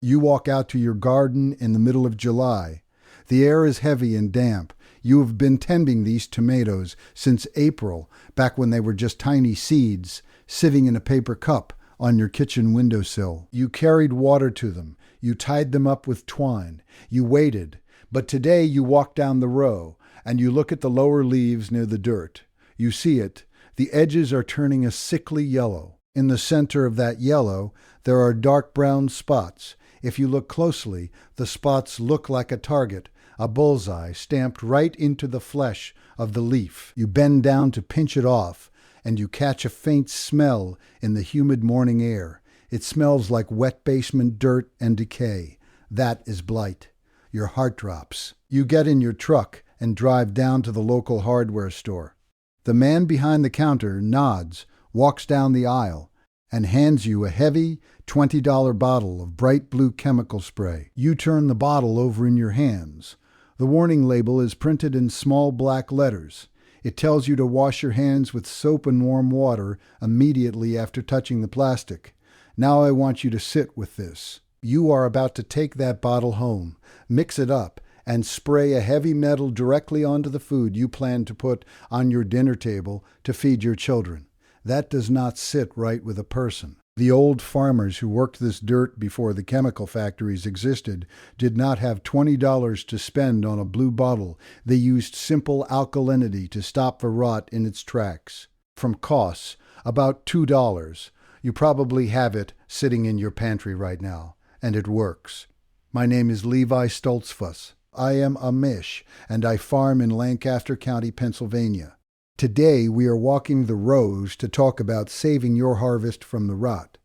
You walk out to your garden in the middle of July. The air is heavy and damp. You have been tending these tomatoes since April, back when they were just tiny seeds, sitting in a paper cup on your kitchen windowsill. You carried water to them. You tied them up with twine. You waited. But today you walk down the row, and you look at the lower leaves near the dirt. You see it. The edges are turning a sickly yellow. In the center of that yellow, there are dark brown spots. If you look closely, the spots look like a target, a bullseye stamped right into the flesh of the leaf. You bend down to pinch it off, and you catch a faint smell in the humid morning air. It smells like wet basement dirt and decay. That is blight. Your heart drops. You get in your truck and drive down to the local hardware store. The man behind the counter nods, walks down the aisle, and hands you a heavy $20 bottle of bright blue chemical spray. You turn the bottle over in your hands. The warning label is printed in small black letters. It tells you to wash your hands with soap and warm water immediately after touching the plastic. Now I want you to sit with this. You are about to take that bottle home, mix it up, and spray a heavy metal directly onto the food you plan to put on your dinner table to feed your children. That does not sit right with a person. The old farmers who worked this dirt before the chemical factories existed did not have $20 to spend on a blue bottle. They used simple alkalinity to stop the rot in its tracks. From costs, about $2. You probably have it sitting in your pantry right now, and it works. My name is Levi Stoltzfus. I am Amish, and I farm in Lancaster County, Pennsylvania. Today we are walking the rows to talk about saving your harvest from the rot.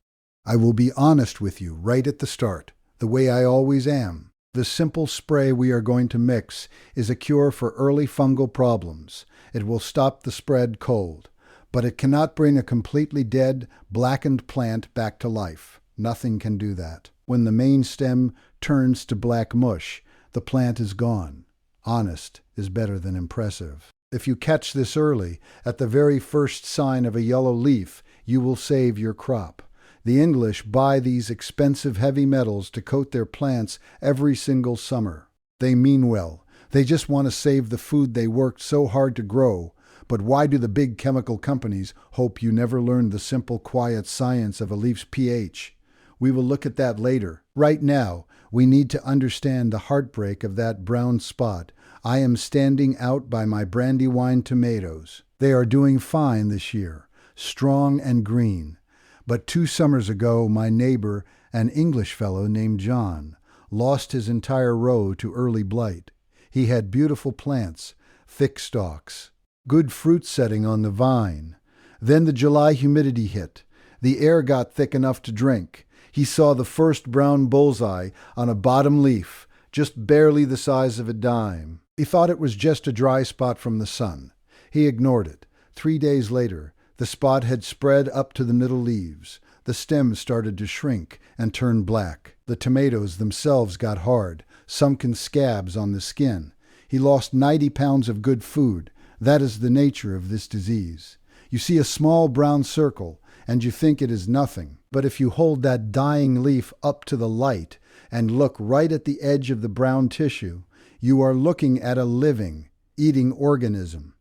I will be honest with you right at the start, the way I always am. The simple spray we are going to mix is a cure for early fungal problems. It will stop the spread cold, but it cannot bring a completely dead, blackened plant back to life. Nothing can do that. When the main stem turns to black mush, the plant is gone. Honest is better than impressive. If you catch this early, at the very first sign of a yellow leaf, you will save your crop. The English buy these expensive heavy metals to coat their plants every single summer. They mean well. They just want to save the food they worked so hard to grow. But why do the big chemical companies hope you never learn the simple, quiet science of a leaf's pH? We will look at that later. Right now, we need to understand the heartbreak of that brown spot. I am standing out by my Brandywine tomatoes. They are doing fine this year, strong and green. But 2 summers ago, my neighbor, an English fellow named John, lost his entire row to early blight. He had beautiful plants, thick stalks, good fruit setting on the vine. Then the July humidity hit. The air got thick enough to drink. He saw the first brown bullseye on a bottom leaf, just barely the size of a dime. He thought it was just a dry spot from the sun. He ignored it. 3 days later, the spot had spread up to the middle leaves. The stems started to shrink and turn black. The tomatoes themselves got hard, sunken scabs on the skin. He lost 90 pounds of good food. That is the nature of this disease. You see a small brown circle, and you think it is nothing. But if you hold that dying leaf up to the light and look right at the edge of the brown tissue, you are looking at a living, eating organism.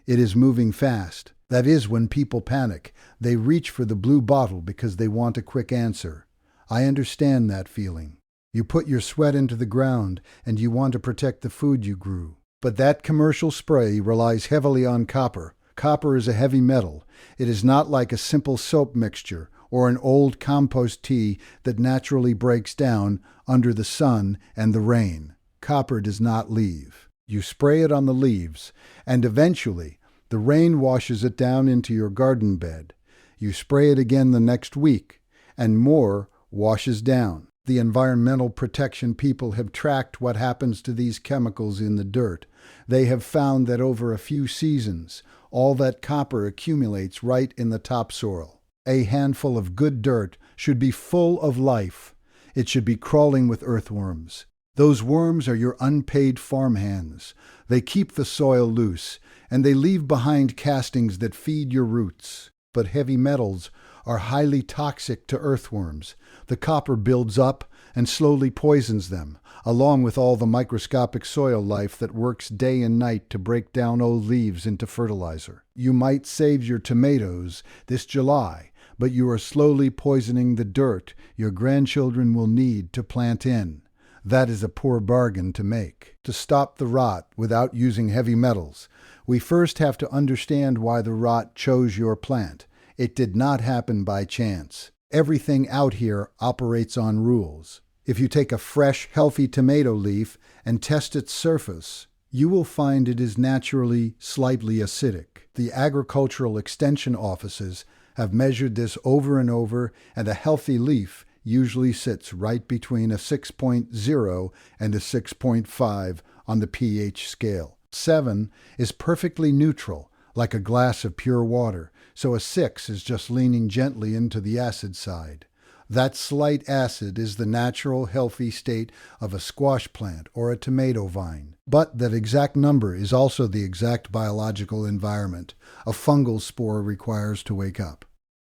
It is moving fast. That is when people panic. They reach for the blue bottle because they want a quick answer. I understand that feeling. You put your sweat into the ground and you want to protect the food you grew. But that commercial spray relies heavily on copper. Copper is a heavy metal. It is not like a simple soap mixture or an old compost tea that naturally breaks down under the sun and the rain. Copper does not leave. You spray it on the leaves, and eventually the rain washes it down into your garden bed. You spray it again the next week, and more washes down. The environmental protection people have tracked what happens to these chemicals in the dirt. They have found that over a few seasons, all that copper accumulates right in the topsoil. A handful of good dirt should be full of life. It should be crawling with earthworms. Those worms are your unpaid farmhands. They keep the soil loose, and they leave behind castings that feed your roots. But heavy metals are highly toxic to earthworms. The copper builds up, and slowly poisons them, along with all the microscopic soil life that works day and night to break down old leaves into fertilizer. You might save your tomatoes this July, but you are slowly poisoning the dirt your grandchildren will need to plant in. That is a poor bargain to make. To stop the rot without using heavy metals, we first have to understand why the rot chose your plant. It did not happen by chance. Everything out here operates on rules. If you take a fresh, healthy tomato leaf and test its surface, you will find it is naturally slightly acidic. The agricultural extension offices have measured this over and over, and a healthy leaf usually sits right between a 6.0 and a 6.5 on the pH scale. 7 is perfectly neutral, like a glass of pure water, so a 6 is just leaning gently into the acid side. That slight acid is the natural, healthy state of a squash plant or a tomato vine. But that exact number is also the exact biological environment a fungal spore requires to wake up.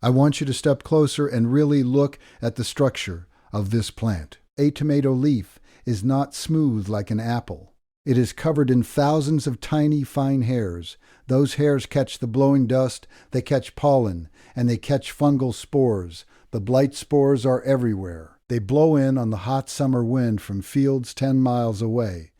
I want you to step closer and really look at the structure of this plant. A tomato leaf is not smooth like an apple. It is covered in thousands of tiny, fine hairs. Those hairs catch the blowing dust, they catch pollen, and they catch fungal spores. The blight spores are everywhere. They blow in on the hot summer wind from fields 10 miles away.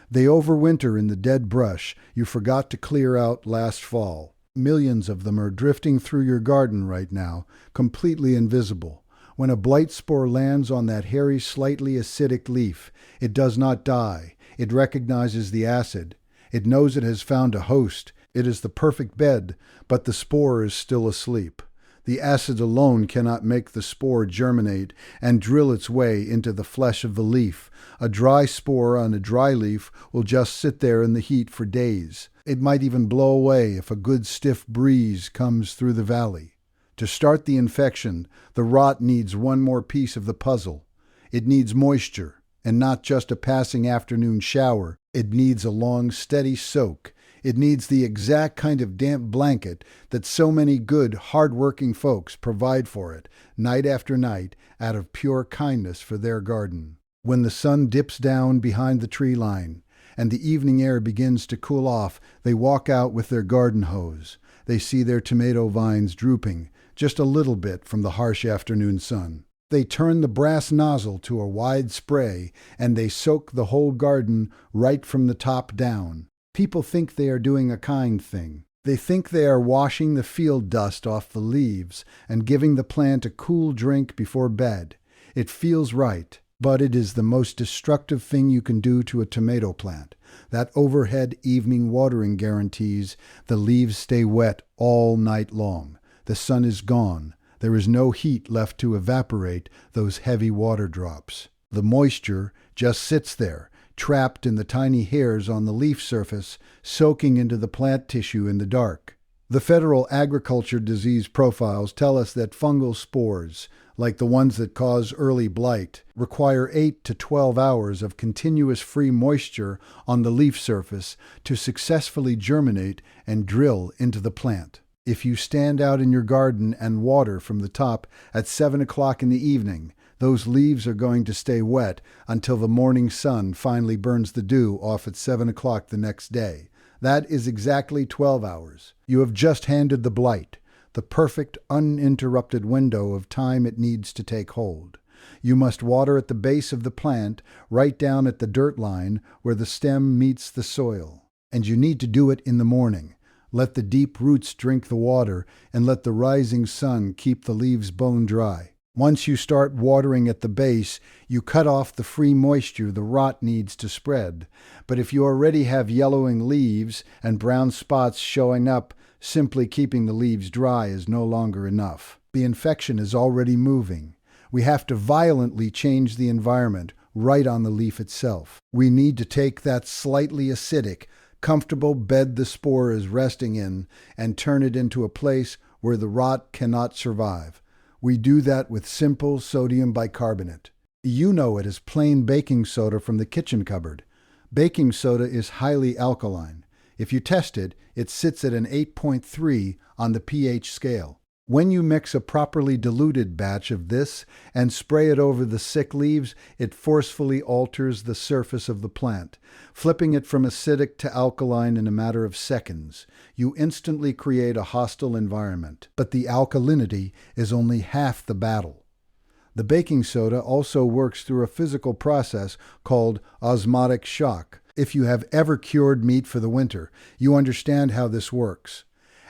They overwinter in the dead brush you forgot to clear out last fall. Millions of them are drifting through your garden right now, completely invisible. When a blight spore lands on that hairy, slightly acidic leaf, it does not die. It recognizes the acid. It knows it has found a host. It is the perfect bed, but the spore is still asleep. The acid alone cannot make the spore germinate and drill its way into the flesh of the leaf. A dry spore on a dry leaf will just sit there in the heat for days. It might even blow away if a good stiff breeze comes through the valley. To start the infection, the rot needs one more piece of the puzzle. It needs moisture, and not just a passing afternoon shower. It needs a long, steady soak. It needs the exact kind of damp blanket that so many good, hard-working folks provide for it, night after night, out of pure kindness for their garden. When the sun dips down behind the tree line, and the evening air begins to cool off, they walk out with their garden hose. They see their tomato vines drooping, just a little bit from the harsh afternoon sun. They turn the brass nozzle to a wide spray, and they soak the whole garden right from the top down. People think they are doing a kind thing. They think they are washing the field dust off the leaves and giving the plant a cool drink before bed. It feels right, but it is the most destructive thing you can do to a tomato plant. That overhead evening watering guarantees the leaves stay wet all night long. The sun is gone. There is no heat left to evaporate those heavy water drops. The moisture just sits there, trapped in the tiny hairs on the leaf surface, soaking into the plant tissue in the dark. The federal agriculture disease profiles tell us that fungal spores, like the ones that cause early blight, require 8 to 12 hours of continuous free moisture on the leaf surface to successfully germinate and drill into the plant. If you stand out in your garden and water from the top at 7 o'clock in the evening, those leaves are going to stay wet until the morning sun finally burns the dew off at 7 o'clock the next day. That is exactly 12 hours. You have just handed the blight the perfect, uninterrupted window of time it needs to take hold. You must water at the base of the plant, right down at the dirt line where the stem meets the soil. And you need to do it in the morning. Let the deep roots drink the water, and let the rising sun keep the leaves bone dry. Once you start watering at the base, you cut off the free moisture the rot needs to spread. But if you already have yellowing leaves and brown spots showing up, simply keeping the leaves dry is no longer enough. The infection is already moving. We have to violently change the environment right on the leaf itself. We need to take that slightly acidic, comfortable bed the spore is resting in and turn it into a place where the rot cannot survive. We do that with simple sodium bicarbonate. You know it as plain baking soda from the kitchen cupboard. Baking soda is highly alkaline. If you test it, it sits at an 8.3 on the pH scale. When you mix a properly diluted batch of this and spray it over the sick leaves, it forcefully alters the surface of the plant, flipping it from acidic to alkaline in a matter of seconds. You instantly create a hostile environment, but the alkalinity is only half the battle. The baking soda also works through a physical process called osmotic shock. If you have ever cured meat for the winter, you understand how this works.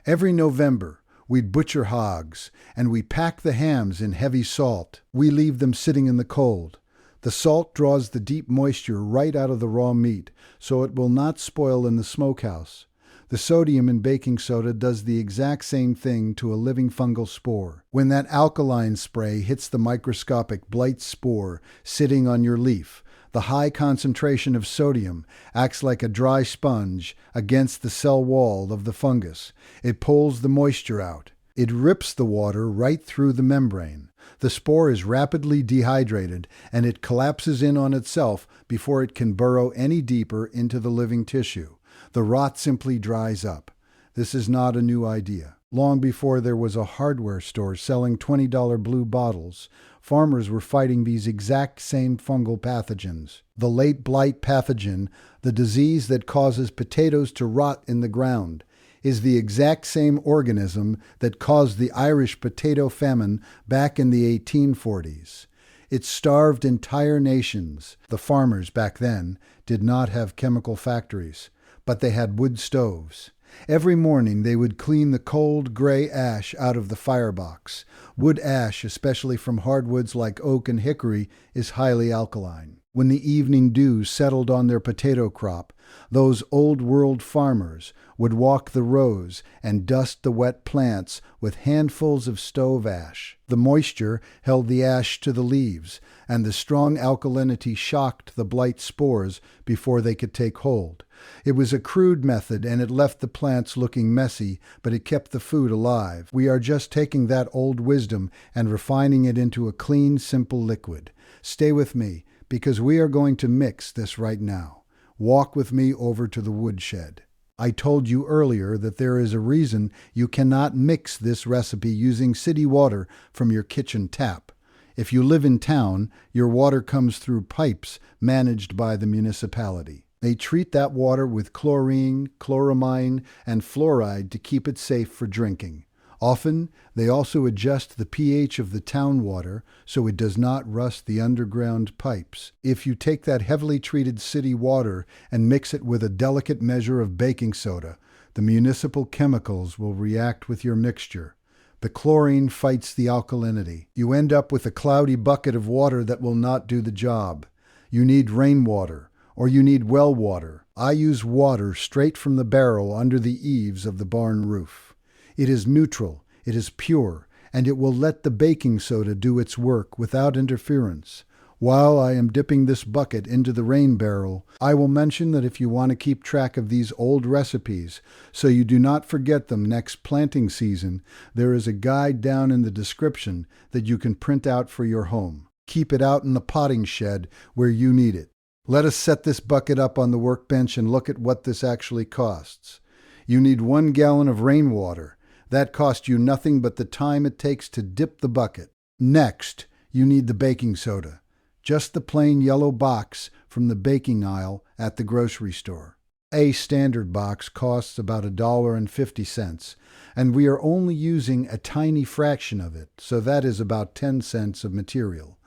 Every November, we'd butcher hogs, and we pack the hams in heavy salt. We leave them sitting in the cold. The salt draws the deep moisture right out of the raw meat, so it will not spoil in the smokehouse. The sodium in baking soda does the exact same thing to a living fungal spore. When that alkaline spray hits the microscopic Blight spore sitting on your leaf, the high concentration of sodium acts like a dry sponge against the cell wall of the fungus. It pulls the moisture out. It rips the water right through the membrane. The spore is rapidly dehydrated, and it collapses in on itself before it can burrow any deeper into the living tissue. The rot simply dries up. This is not a new idea. Long before there was a hardware store selling $20 blue bottles, farmers were fighting these exact same fungal pathogens. The late blight pathogen, the disease that causes potatoes to rot in the ground, is the exact same organism that caused the Irish potato famine back in the 1840s. It starved entire nations. The farmers back then did not have chemical factories, but they had wood stoves. Every morning they would clean the cold, gray ash out of the firebox. Wood ash, especially from hardwoods like oak and hickory, is highly alkaline. When the evening dew settled on their potato crop, those old-world farmers would walk the rows and dust the wet plants with handfuls of stove ash. The moisture held the ash to the leaves, and the strong alkalinity shocked the blight spores before they could take hold. It was a crude method, and it left the plants looking messy, but it kept the food alive. We are just taking that old wisdom and refining it into a clean, simple liquid. Stay with me, because we are going to mix this right now. Walk with me over to the woodshed. I told you earlier that there is a reason you cannot mix this recipe using city water from your kitchen tap. If you live in town, your water comes through pipes managed by the municipality. They treat that water with chlorine, chloramine, and fluoride to keep it safe for drinking. Often, they also adjust the pH of the town water so it does not rust the underground pipes. If you take that heavily treated city water and mix it with a delicate measure of baking soda, the municipal chemicals will react with your mixture. The chlorine fights the alkalinity. You end up with a cloudy bucket of water that will not do the job. You need rainwater, or you need well water. I use water straight from the barrel under the eaves of the barn roof. It is neutral, it is pure, and it will let the baking soda do its work without interference. While I am dipping this bucket into the rain barrel, I will mention that if you want to keep track of these old recipes so you do not forget them next planting season, there is a guide down in the description that you can print out for your home. Keep it out in the potting shed where you need it. Let us set this bucket up on the workbench and look at what this actually costs. You need 1 gallon of rainwater. That costs you nothing but the time it takes to dip the bucket. Next, you need the baking soda. Just the plain yellow box from the baking aisle at the grocery store. A standard box costs about $1.50, and we are only using a tiny fraction of it, so that is about 10 cents of material.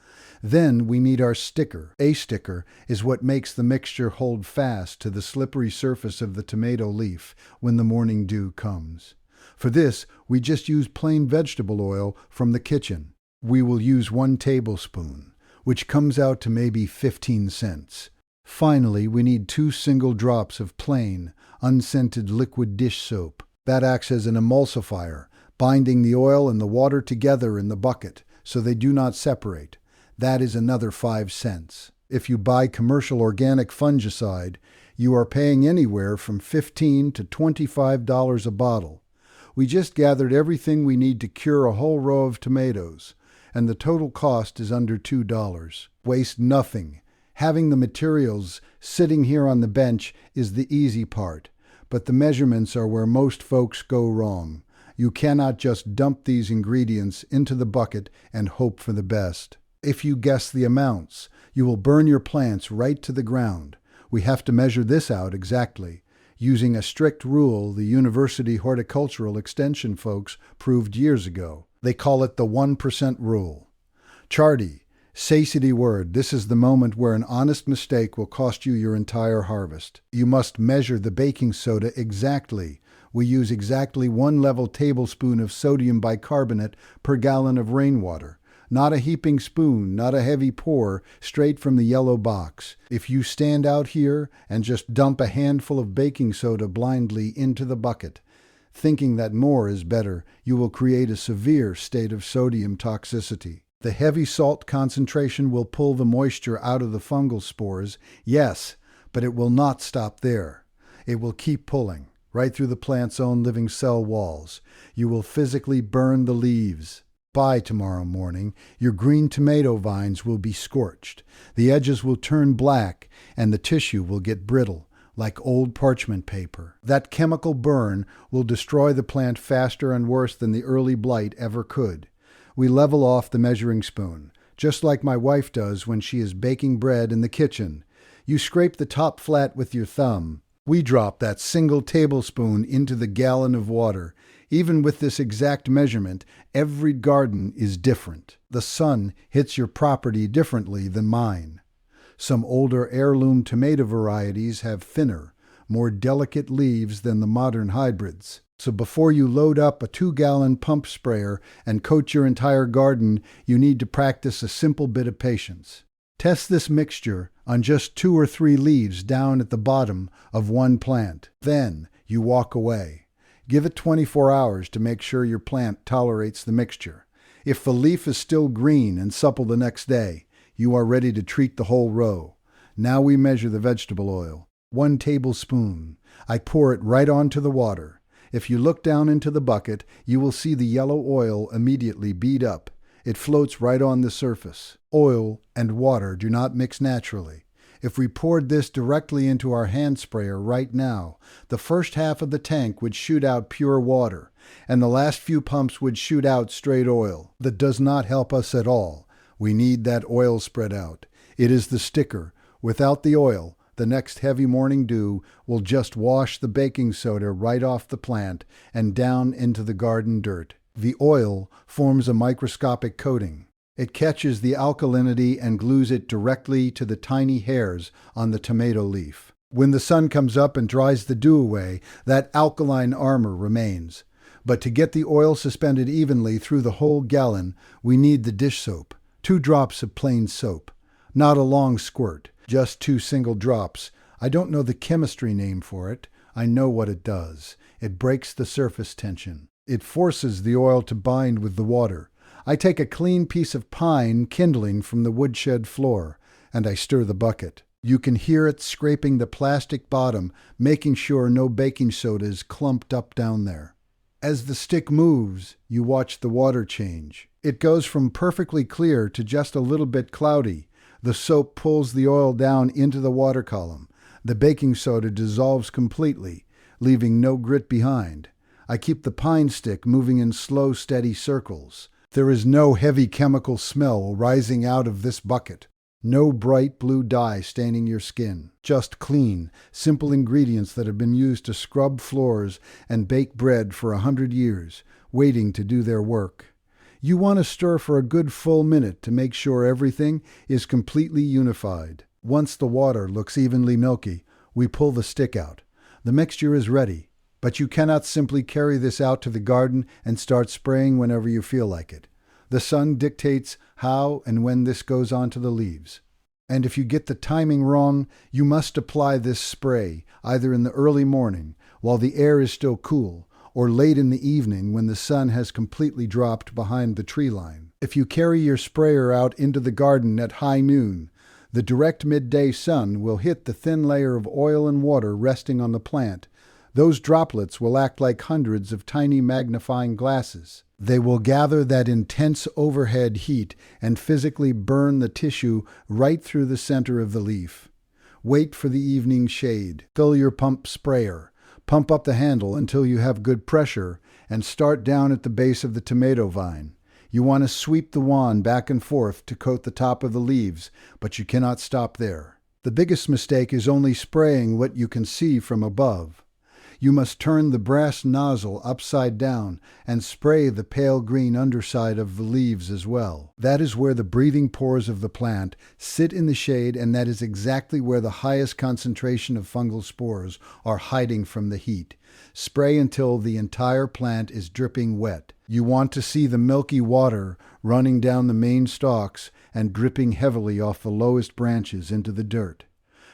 Then we need our sticker. A sticker is what makes the mixture hold fast to the slippery surface of the tomato leaf when the morning dew comes. For this, we just use plain vegetable oil from the kitchen. We will use 1 tablespoon, which comes out to maybe 15 cents. Finally, we need 2 single drops of plain, unscented liquid dish soap. That acts as an emulsifier, binding the oil and the water together in the bucket so they do not separate. That is another 5 cents. If you buy commercial organic fungicide, you are paying anywhere from $15 to $25 a bottle. We just gathered everything we need to cure a whole row of tomatoes, and the total cost is under $2. Waste nothing. Having the materials sitting here on the bench is the easy part, but the measurements are where most folks go wrong. You cannot just dump these ingredients into the bucket and hope for the best. If you guess the amounts, you will burn your plants right to the ground. We have to measure this out exactly, using a strict rule the University Horticultural Extension folks proved years ago. They call it the 1% rule. Chardy, satiety word, this is the moment where an honest mistake will cost you your entire harvest. You must measure the baking soda exactly. We use exactly 1 level tablespoon of sodium bicarbonate per gallon of rainwater. Not a heaping spoon, not a heavy pour, straight from the yellow box. If you stand out here and just dump a handful of baking soda blindly into the bucket, thinking that more is better, you will create a severe state of sodium toxicity. The heavy salt concentration will pull the moisture out of the fungal spores, yes, but it will not stop there. It will keep pulling, right through the plant's own living cell walls. You will physically burn the leaves. By tomorrow morning, your green tomato vines will be scorched. The edges will turn black, and the tissue will get brittle, like old parchment paper. That chemical burn will destroy the plant faster and worse than the early blight ever could. We level off the measuring spoon, just like my wife does when she is baking bread in the kitchen. You scrape the top flat with your thumb. We drop that single tablespoon into the gallon of water. Even with this exact measurement, every garden is different. The sun hits your property differently than mine. Some older heirloom tomato varieties have thinner, more delicate leaves than the modern hybrids. So before you load up a 2-gallon pump sprayer and coat your entire garden, you need to practice a simple bit of patience. Test this mixture on just 2 or 3 leaves down at the bottom of one plant. Then you walk away. Give it 24 hours to make sure your plant tolerates the mixture. If the leaf is still green and supple the next day, you are ready to treat the whole row. Now we measure the vegetable oil. 1 tablespoon. I pour it right onto the water. If you look down into the bucket, you will see the yellow oil immediately bead up. It floats right on the surface. Oil and water do not mix naturally. If we poured this directly into our hand sprayer right now, the first half of the tank would shoot out pure water, and the last few pumps would shoot out straight oil. That does not help us at all. We need that oil spread out. It is the sticker. Without the oil, the next heavy morning dew will just wash the baking soda right off the plant and down into the garden dirt. The oil forms a microscopic coating. It catches the alkalinity and glues it directly to the tiny hairs on the tomato leaf. When the sun comes up and dries the dew away, that alkaline armor remains. But to get the oil suspended evenly through the whole gallon, we need the dish soap. 2 drops of plain soap. Not a long squirt, just 2 single drops. I don't know the chemistry name for it. I know what it does. It breaks the surface tension. It forces the oil to bind with the water. I take a clean piece of pine kindling from the woodshed floor, and I stir the bucket. You can hear it scraping the plastic bottom, making sure no baking soda is clumped up down there. As the stick moves, you watch the water change. It goes from perfectly clear to just a little bit cloudy. The soap pulls the oil down into the water column. The baking soda dissolves completely, leaving no grit behind. I keep the pine stick moving in slow, steady circles. There is no heavy chemical smell rising out of this bucket. No bright blue dye staining your skin. Just clean, simple ingredients that have been used to scrub floors and bake bread for 100 years, waiting to do their work. You want to stir for a good full minute to make sure everything is completely unified. Once the water looks evenly milky, we pull the stick out. The mixture is ready. But you cannot simply carry this out to the garden and start spraying whenever you feel like it. The sun dictates how and when this goes onto the leaves. And if you get the timing wrong, you must apply this spray either in the early morning, while the air is still cool, or late in the evening when the sun has completely dropped behind the tree line. If you carry your sprayer out into the garden at high noon, the direct midday sun will hit the thin layer of oil and water resting on the plant. Those droplets will act like hundreds of tiny magnifying glasses. They will gather that intense overhead heat and physically burn the tissue right through the center of the leaf. Wait for the evening shade. Fill your pump sprayer. Pump up the handle until you have good pressure and start down at the base of the tomato vine. You want to sweep the wand back and forth to coat the top of the leaves, but you cannot stop there. The biggest mistake is only spraying what you can see from above. You must turn the brass nozzle upside down and spray the pale green underside of the leaves as well. That is where the breathing pores of the plant sit in the shade, and that is exactly where the highest concentration of fungal spores are hiding from the heat. Spray until the entire plant is dripping wet. You want to see the milky water running down the main stalks and dripping heavily off the lowest branches into the dirt.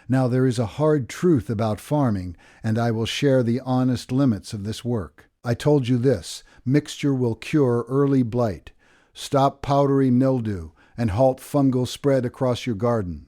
Now there is a hard truth about farming, and I will share the honest limits of this work. I told you this: mixture will cure early blight, stop powdery mildew, and halt fungal spread across your garden.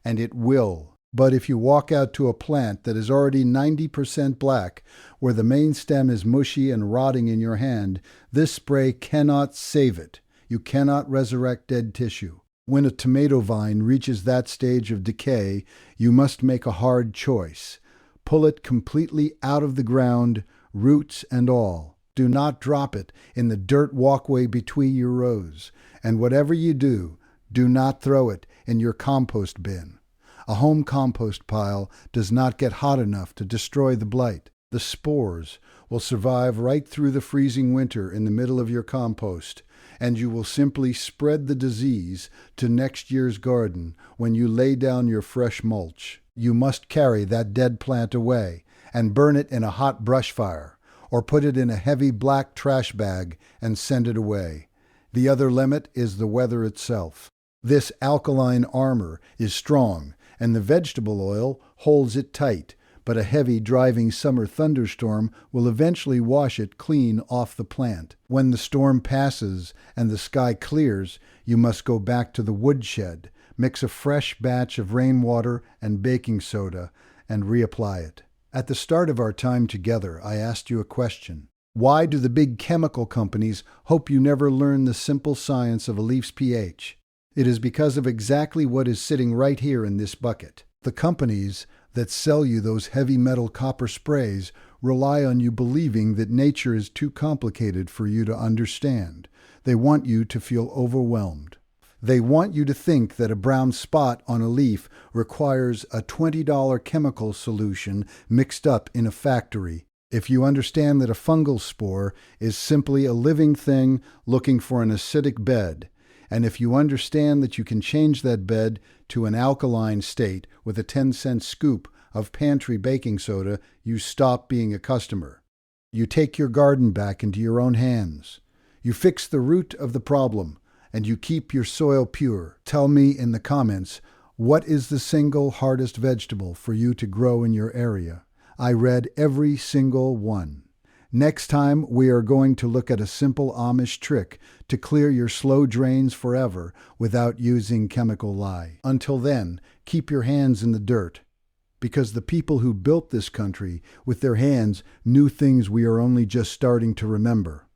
And it will. But if you walk out to a plant that is already 90% black, where the main stem is mushy and rotting in your hand, this spray cannot save it. You cannot resurrect dead tissue. When a tomato vine reaches that stage of decay, you must make a hard choice. Pull it completely out of the ground, roots and all. Do not drop it in the dirt walkway between your rows. And whatever you do, do not throw it in your compost bin. A home compost pile does not get hot enough to destroy the blight. The spores will survive right through the freezing winter in the middle of your compost, and you will simply spread the disease to next year's garden when you lay down your fresh mulch. You must carry that dead plant away and burn it in a hot brush fire, or put it in a heavy black trash bag and send it away. The other limit is the weather itself. This alkaline armor is strong, and the vegetable oil holds it tight, but a heavy driving summer thunderstorm will eventually wash it clean off the plant. When the storm passes and the sky clears, you must go back to the woodshed, mix a fresh batch of rainwater and baking soda, and reapply it. At the start of our time together, I asked you a question. Why do the big chemical companies hope you never learn the simple science of a leaf's pH? It is because of exactly what is sitting right here in this bucket. The companies that sell you those heavy metal copper sprays rely on you believing that nature is too complicated for you to understand. They want you to feel overwhelmed. They want you to think that a brown spot on a leaf requires a $20 chemical solution mixed up in a factory. If you understand that a fungal spore is simply a living thing looking for an acidic bed, and if you understand that you can change that bed to an alkaline state with a 10-cent scoop of pantry baking soda, you stop being a customer. You take your garden back into your own hands. You fix the root of the problem, and you keep your soil pure. Tell me in the comments, what is the single hardest vegetable for you to grow in your area? I read every single one. Next time, we are going to look at a simple Amish trick to clear your slow drains forever without using chemical lye. Until then, keep your hands in the dirt, because the people who built this country with their hands knew things we are only just starting to remember.